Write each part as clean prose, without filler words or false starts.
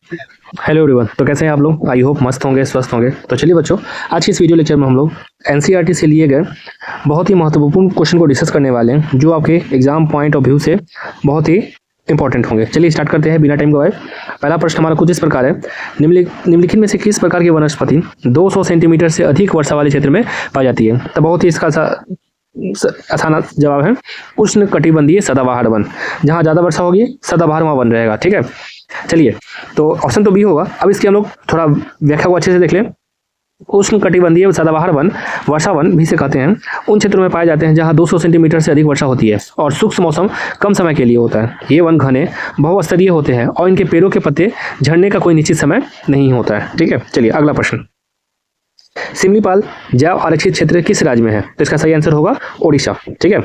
Hello everyone. तो कैसे हैं आप लोग? आई होप मस्त होंगे, स्वस्थ होंगे। तो चलिए बच्चों, आज की इस वीडियो लेक्चर में हम लोग एनसीईआरटी से लिए गए बहुत ही महत्वपूर्ण क्वेश्चन को डिस्कस करने वाले हैं, जो आपके एग्जाम पॉइंट ऑफ व्यू से बहुत ही इंपॉर्टेंट होंगे। चलिए स्टार्ट करते हैं बिना टाइम गवाए। पहला प्रश्न हमारा कुछ इस प्रकार है, निम्नलिखित में से किस प्रकार की वनस्पति 200 सेंटीमीटर से अधिक वर्षा वाले क्षेत्र में पाई जाती है? तो बहुत ही इसका आसान जवाब है उष्ण कटिबंधीय सदाबहार वन। जहाँ ज़्यादा वर्षा होगी सदाबहार वहाँ वन रहेगा। ठीक है, चलिए तो ऑप्शन तो बी होगा। अब इसकी हम लोग थोड़ा व्याख्या को अच्छे से देख लें। उष्ण कटिबंधीय सदाबहार वन, वर्षा वन भी से कहते हैं, उन क्षेत्रों में पाए जाते हैं जहां 200 सेंटीमीटर से अधिक वर्षा होती है और शुष्क मौसम कम समय के लिए होता है। ये वन घने बहुस्तरीय होते हैं और इनके पेड़ों के पत्ते झड़ने का कोई निश्चित समय नहीं होता है। ठीक है, चलिए अगला प्रश्न। सिमलीपाल जैव आरक्षित क्षेत्र किस राज्य में है? तो इसका सही आंसर होगा ओडिशा। ठीक है,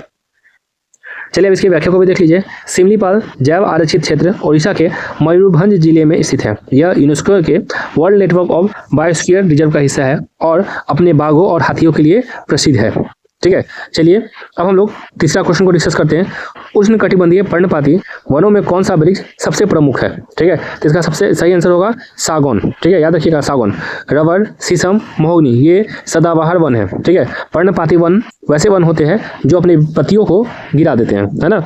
चलिए अब इसकी व्याख्या को भी देख लीजिए। सिमलीपाल जैव आरक्षित क्षेत्र ओडिशा के मयूरभंज जिले में स्थित है। यह यूनेस्को के world network of biosphere reserve का हिस्सा है और अपने बाघों और हाथियों के लिए प्रसिद्ध है। ठीक है, चलिए अब हम लोग तीसरा क्वेश्चन को डिस्कस करते हैं। उष्ण कटिबंधीय पर्णपाती वनों में कौन सा वृक्ष सबसे प्रमुख है? ठीक है, तो इसका सबसे सही आंसर होगा सागौन। ठीक है, याद रखिएगा सागौन। रबर, शीशम, महोगनी ये सदाबहार वन है। ठीक है, पर्णपाती वन वैसे वन होते हैं जो अपनी पत्तियों को गिरा देते हैं, है ना,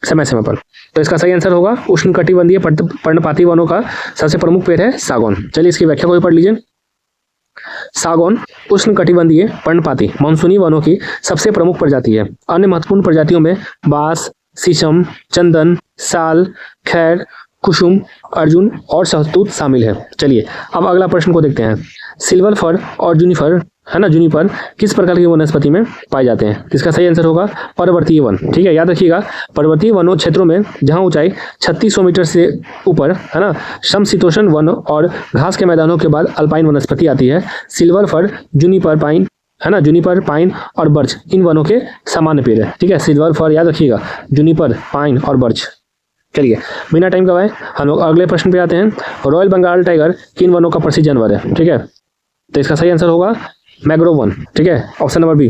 समय समय पर। तो इसका सही आंसर होगा उष्ण कटिबंधीय पर्णपाती वनों का सबसे प्रमुख पेड़ है सागौन। चलिए इसकी व्याख्या को भी पढ़ लीजिए। सागौन उष्ण कटिबंधीय पर्णपाती मानसूनी वनों की सबसे प्रमुख प्रजाति है। अन्य महत्वपूर्ण प्रजातियों में बांस, शीशम, चंदन, साल, खैर, कुसुम, अर्जुन और शहतूत शामिल है। चलिए अब अगला प्रश्न को देखते हैं। सिल्वर फर और जूनिफर, है ना, जूनिपर किस प्रकार की वनस्पति में पाए जाते हैं? इसका सही आंसर होगा पर्वतीय वन। ठीक है, याद रखिएगा पर्वतीय वनों क्षेत्रों में जहां ऊंचाई 3600 मीटर से ऊपर, है ना, समशीतोष्ण वन और घास के मैदानों के बाद अल्पाइन वनस्पति आती है। सिल्वर फर, जूनिपर, पाइन, है ना, जूनिपर, पाइन और बर्च इन वनों के सामान्य पेड़ है। ठीक है, सिल्वर फर याद रखिएगा, जूनिपर, पाइन और बर्च। चलिए बिना टाइम गवाए हम लोग अगले प्रश्न पे आते हैं। रॉयल बंगाल टाइगर किन वनों का प्रसिद्ध जानवर है? ठीक है, तो इसका सही आंसर होगा मैंग्रोव वन। ठीक है, ऑप्शन नंबर बी।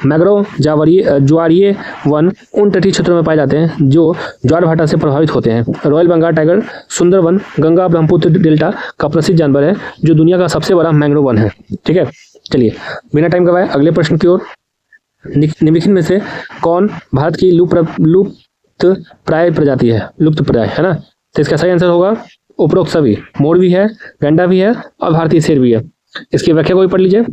मैंग्रोव ज्वारीय वन उन तटीय क्षेत्रों में पाए जाते हैं जो ज्वार भाटा से प्रभावित होते हैं। Royal Bengal tiger Sundarvan Ganga Brahmaputra delta का प्रसिद्ध जानवर है जो दुनिया का सबसे बड़ा मैंग्रोव वन है। ठीक है, चलिए बिना टाइम गवाए अगले प्रश्न की ओर। निम्नलिखित में से कौन भारत की लुप्त प्राय प्रजाति है? लुप्त प्राय, है ना, तो इसका सही आंसर होगा उपरोक्त सभी। मोर भी है, गंडा भी है और भारतीय शेर भी है। इसकी व्याख्या को भी पढ़ लीजिए।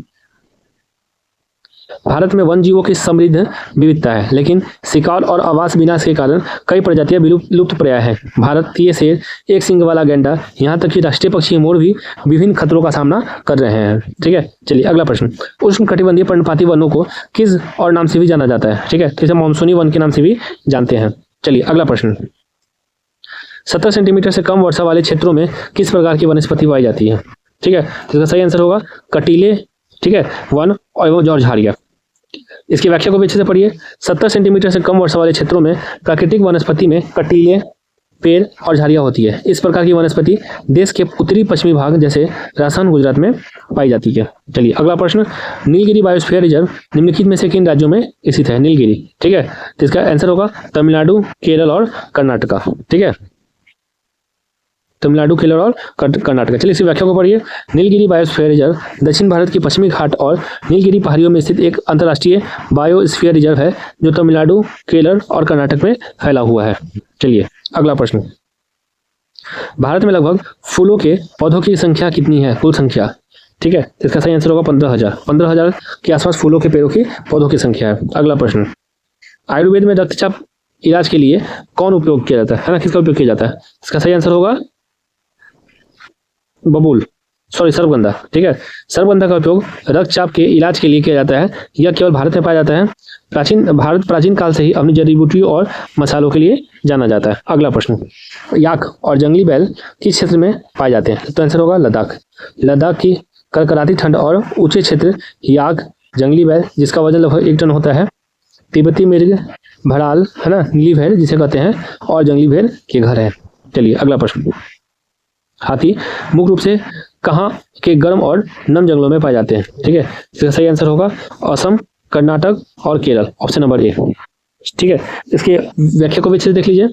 भारत में वन जीवों की समृद्ध विविधता है, लेकिन शिकार और आवास विनाश के कारण कई प्रजातियां लुप्त प्राय हैं। भारतीय शेर, एक सींग वाला गैंडा, यहाँ तक कि राष्ट्रीय पक्षी मोर भी विभिन्न खतरों का सामना कर रहे हैं। ठीक है, चलिए अगला प्रश्न। उष्ण कटिबंधीय पर्णपाती वनों को किस और नाम से भी जाना जाता है? ठीक है, तो इसे मानसूनी वन के नाम से भी जानते हैं। चलिए अगला प्रश्न। 70 सेंटीमीटर से कम वर्षा वाले क्षेत्रों में किस प्रकार की वनस्पति पाई जाती है? ठीक है, तो इसका सही आंसर होगा कटीले, ठीक है, वन और झाड़ियाँ। इसकी व्याख्या को भी अच्छे से पढ़िए। 70 सेंटीमीटर से कम वर्षा वाले क्षेत्रों में प्राकृतिक वनस्पति में कटीले, पेड़ और झाड़ियाँ होती है। इस प्रकार की वनस्पति देश के उत्तरी पश्चिमी भाग जैसे राजस्थान, गुजरात में पाई जाती है। चलिए अगला प्रश्न। नीलगिरी बायोस्फीयर रिजर्व निम्नलिखित में से किन राज्यों में स्थित है? नीलगिरी, ठीक है, तो इसका आंसर होगा तमिलनाडु, केरल और कर्नाटका। ठीक है, तमिलनाडु, केरल और कर्नाटक। चलिए इसी व्याख्या को पढ़िए। नीलगिरी बायोस्फीयर रिजर्व दक्षिण भारत की पश्चिमी घाट और नीलगिरी पहाड़ियों में स्थित एक अंतर्राष्ट्रीय बायोस्फीयर रिजर्व है जो तमिलनाडु, केरल और कर्नाटक में फैला हुआ है। चलिए अगला प्रश्न। भारत में लगभग फूलों के पौधों की संख्या कितनी है? कुल संख्या। ठीक है, इसका सही आंसर होगा 15,000। 15,000 के आसपास फूलों के पेड़ों की पौधों की संख्या है। अगला प्रश्न। आयुर्वेद में रक्तचाप इलाज के लिए कौन उपयोग किया जाता है ना, किसका उपयोग किया जाता है? इसका सही आंसर होगा सर्वगंधा। ठीक है, सर्वगंधा का उपयोग रक्तचाप के इलाज के लिए किया जाता है। यह केवल भारत में पाया जाता है। भारत प्राचीन काल से ही अपनी जड़ी बूटियों और मसालों के लिए जाना जाता है। अगला प्रश्न। याक और जंगली बैल किस क्षेत्र में पाए जाते हैं? तो आंसर होगा लद्दाख। लद्दाख की कड़कड़ाती ठंड और ऊंचे क्षेत्र याक, जंगली बैल जिसका वजन लगभग 1 टन होता है, तिब्बती मिर्ग, भड़ाल, है ना, नीली भेड़ जिसे कहते हैं, और जंगली भेड़ के घर है। चलिए अगला प्रश्न। हाथी मुख्य रूप से कहाँ के गर्म और नम जंगलों में पाए जाते हैं? ठीक है, इसका सही आंसर होगा असम, कर्नाटक और केरल, ऑप्शन नंबर ए। ठीक है, इसके व्याख्या को भी अच्छे से देख लीजिए।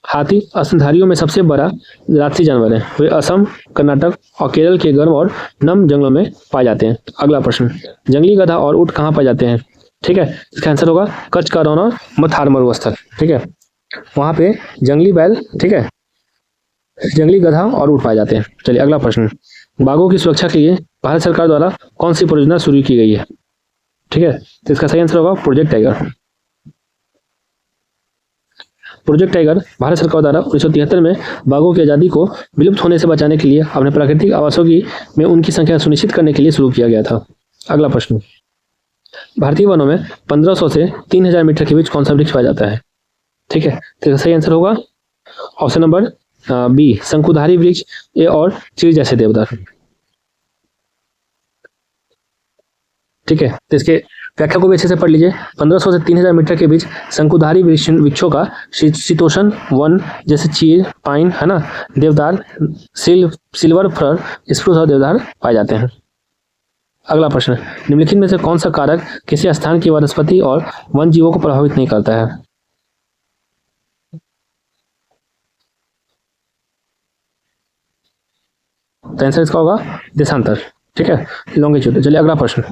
हाथी स्तनधारियों में सबसे बड़ा रात्रि जानवर है। वे असम, कर्नाटक और केरल के गर्म और नम जंगलों में पाए जाते हैं। अगला प्रश्न, जंगली गधा और ऊंट कहाँ पाए जाते हैं? ठीक है, इसका आंसर होगा कच्छ का रौन और मथार मरुस्थल। ठीक है, वहां पे जंगली बैल, ठीक है, जंगली गधा और ऊंट पाए जाते हैं। चलिए अगला प्रश्न, बाघों की सुरक्षा के लिए भारत सरकार द्वारा कौन सी परियोजना शुरू की गई है? ठीक है, तो इसका सही आंसर होगा project tiger. Project tiger Bharat सरकार द्वारा 1973 में बाघों की आज़ादी को विलुप्त होने से बचाने के लिए अपने प्राकृतिक आवासों की में उनकी संख्या सुनिश्चित करने के लिए शुरू किया गया था। अगला प्रश्न, भारतीय वनों में 1500 से 3000 मीटर के बीच कौन सा वृक्ष पाया जाता है? ठीक है, तो इसका सही आंसर होगा ऑप्शन नंबर बी, शंकुधारी वृक्ष ए और चीड़ जैसे देवदार। ठीक है, तो इसके व्याख्या को भी अच्छे से पढ़ लीजिए। 1500 से 3000 मीटर के बीच शंकुधारी वृक्षों का शीतोष्ण वन जैसे चीड़, पाइन, है ना, देवदार, सिल्वर फर, स्प्रूस और देवदार पाए जाते हैं। अगला प्रश्न, निम्नलिखित में से कौन सा कारक किसी स्थान की वनस्पति और वन जीवों को प्रभावित नहीं करता है? तो आंसर इसका होगा देशांतर। ठीक है, लॉन्गिट्यूड। चलिए अगला प्रश्न,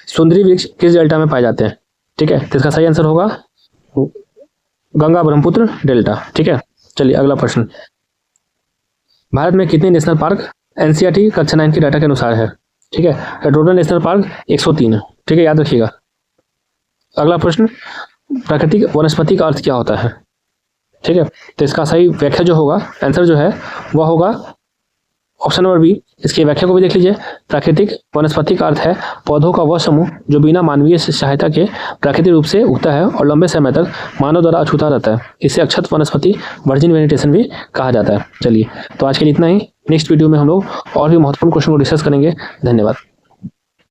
सुंदरी वृक्ष किस डेल्टा में पाए जाते हैं? ठीक है, तो इसका सही आंसर होगा गंगा ब्रह्मपुत्र डेल्टा। ठीक है, चलिए अगला प्रश्न, भारत में कितने नेशनल पार्क एनसीईआरटी कक्षा 9 के डाटा के अनुसार है? ठीक है, टोटल नेशनल पार्क 103 है। ठीक है, याद रखिएगा। अगला प्रश्न, प्राकृतिक वनस्पति का अर्थ क्या होता है? ठीक है, तो इसका सही व्याख्या जो होगा, आंसर जो है वह होगा ऑप्शन नंबर बी। इसकी व्याख्या को भी देख लीजिए। प्राकृतिक वनस्पति का अर्थ है पौधों का वह समूह जो बिना मानवीय सहायता के प्राकृतिक रूप से उगता है और लंबे समय तक मानव द्वारा अछूता रहता है। इसे अक्षत वनस्पति, वर्जिन वेजिटेशन भी कहा जाता है। चलिए, तो आज के लिए इतना ही। नेक्स्ट वीडियो में हम लोग और भी महत्वपूर्ण क्वेश्चन को डिस्कस करेंगे। धन्यवाद।